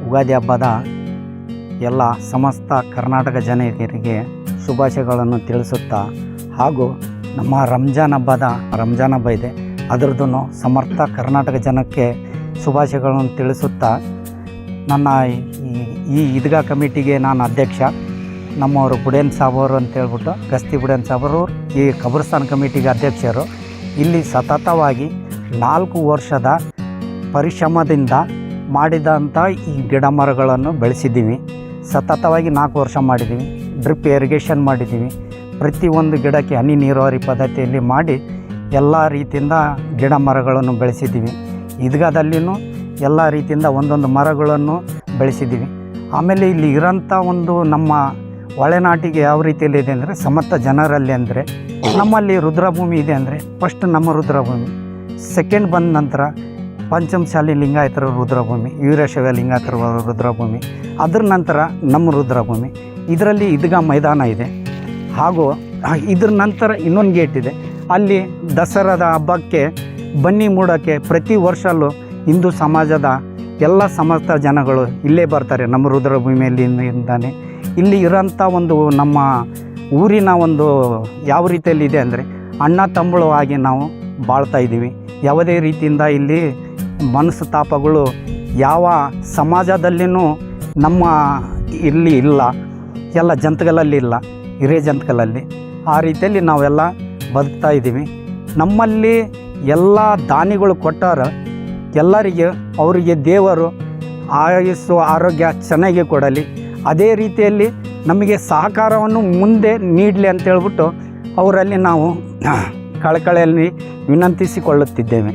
ಯುಗಾದಿ ಹಬ್ಬದ ಎಲ್ಲ ಸಮಸ್ತ ಕರ್ನಾಟಕ ಜನರಿಗೆ ಶುಭಾಶಯಗಳನ್ನು ತಿಳಿಸುತ್ತಾ, ಹಾಗೂ ನಮ್ಮ ರಂಜಾನ್ ಹಬ್ಬ ಇದೆ, ಅದರದ್ದು ಸಮರ್ಥ ಕರ್ನಾಟಕ ಜನಕ್ಕೆ ಶುಭಾಶಯಗಳನ್ನು ತಿಳಿಸುತ್ತಾ, ನನ್ನ ಈ ಈದ್ಗಾ ಕಮಿಟಿಗೆ ನಾನು ಅಧ್ಯಕ್ಷ. ನಮ್ಮವರು ಬುಡೇನ್ ಸಾಬರು ಅಂತೇಳ್ಬಿಟ್ಟು, ಗಸ್ತಿ ಬುಡೇನ್ ಸಾಬರು ಈ ಕಬ್ರಸ್ತಾನ್ ಕಮಿಟಿಗೆ ಅಧ್ಯಕ್ಷರು. ಇಲ್ಲಿ ಸತತವಾಗಿ 4 ವರ್ಷದ ಪರಿಶ್ರಮದಿಂದ ಮಾಡಿದಂಥ ಈ ಗಿಡ ಮರಗಳನ್ನು ಬೆಳೆಸಿದ್ದೀವಿ. ಸತತವಾಗಿ 4 ವರ್ಷ ಮಾಡಿದ್ದೀವಿ. ಡ್ರಿಪ್ ಇರಿಗೇಷನ್ ಮಾಡಿದ್ದೀವಿ. ಪ್ರತಿಯೊಂದು ಗಿಡಕ್ಕೆ ಹನಿ ನೀರಾವರಿ ಪದ್ಧತಿಯಲ್ಲಿ ಮಾಡಿ ಎಲ್ಲ ರೀತಿಯಿಂದ ಗಿಡ ಮರಗಳನ್ನು ಬೆಳೆಸಿದ್ದೀವಿ. ಈದ್ಗಾದಲ್ಲಿನೂ ಎಲ್ಲ ರೀತಿಯಿಂದ ಒಂದೊಂದು ಮರಗಳನ್ನು ಬೆಳೆಸಿದ್ದೀವಿ. ಆಮೇಲೆ ಇಲ್ಲಿ ಇರೋಂಥ ಒಂದು ನಮ್ಮ ಒಳನಾಟಿಗೆ ಯಾವ ರೀತಿಯಲ್ಲಿ ಇದೆ ಅಂದರೆ, ಸಮರ್ಥ ಜನರಲ್ಲಿ ಅಂದರೆ ನಮ್ಮಲ್ಲಿ ರುದ್ರಭೂಮಿ ಇದೆ ಅಂದರೆ ಫಸ್ಟ್ ನಮ್ಮ ರುದ್ರಭೂಮಿ, ಸೆಕೆಂಡ್ ಬಂದ ನಂತರ ಪಂಚಮಸಾಲಿ ಲಿಂಗಾಯತರ ರುದ್ರಭೂಮಿ, ವೀರಶೈವ ಲಿಂಗಾಯತರ ರುದ್ರಭೂಮಿ, ಅದರ ನಂತರ ನಮ್ಮ ರುದ್ರಭೂಮಿ. ಇದರಲ್ಲಿ ಈದ್ಗಾ ಮೈದಾನ ಇದೆ. ಹಾಗೂ ಇದ್ರ ನಂತರ ಇನ್ನೊಂದು ಗೇಟ್ ಇದೆ. ಅಲ್ಲಿ ದಸರಾದ ಹಬ್ಬಕ್ಕೆ ಬನ್ನಿ ಮೂಡೋಕ್ಕೆ ಪ್ರತಿ ವರ್ಷವೂ ಹಿಂದೂ ಸಮಾಜದ ಎಲ್ಲ ಸಮಸ್ತ ಜನಗಳು ಇಲ್ಲೇ ಬರ್ತಾರೆ. ನಮ್ಮ ರುದ್ರಭೂಮಿಯಲ್ಲಿಂದಾನೆ ಇಲ್ಲಿ ಇರೋಂಥ ಒಂದು ನಮ್ಮ ಊರಿನ ಒಂದು ಯಾವ ರೀತಿಯಲ್ಲಿದೆ ಅಂದರೆ, ಅಣ್ಣ ತಮ್ಮಳವಾಗಿ ನಾವು ಬಾಳ್ತಾಯಿದ್ದೀವಿ. ಯಾವುದೇ ರೀತಿಯಿಂದ ಇಲ್ಲಿ ಮನಸ್ತಾಪಗಳು ಯಾವ ಸಮಾಜದಲ್ಲಿಯೂ ನಮ್ಮ ಇಲ್ಲಿ ಇಲ್ಲ, ಎಲ್ಲ ಜಂತುಗಳಲ್ಲಿ ಇಲ್ಲ, ಹಿರಿಯ ಜಂತುಗಳಲ್ಲಿ. ಆ ರೀತಿಯಲ್ಲಿ ನಾವೆಲ್ಲ ಬದುಕ್ತಾ ಇದ್ದೀವಿ. ನಮ್ಮಲ್ಲಿ ಎಲ್ಲ ದಾನಿಗಳು ಕೊಟ್ಟಾರ ಎಲ್ಲರಿಗೆ, ಅವರಿಗೆ ದೇವರು ಆಯುಸ್ಸು ಆರೋಗ್ಯ ಚೆನ್ನಾಗಿ ಕೊಡಲಿ. ಅದೇ ರೀತಿಯಲ್ಲಿ ನಮಗೆ ಸಹಕಾರವನ್ನು ಮುಂದೆ ನೀಡಲಿ ಅಂತೇಳ್ಬಿಟ್ಟು ಅವರಲ್ಲಿ ನಾವು ಕಳಕಳಿಯಲ್ಲಿ ವಿನಂತಿಸಿಕೊಳ್ಳುತ್ತಿದ್ದೇವೆ.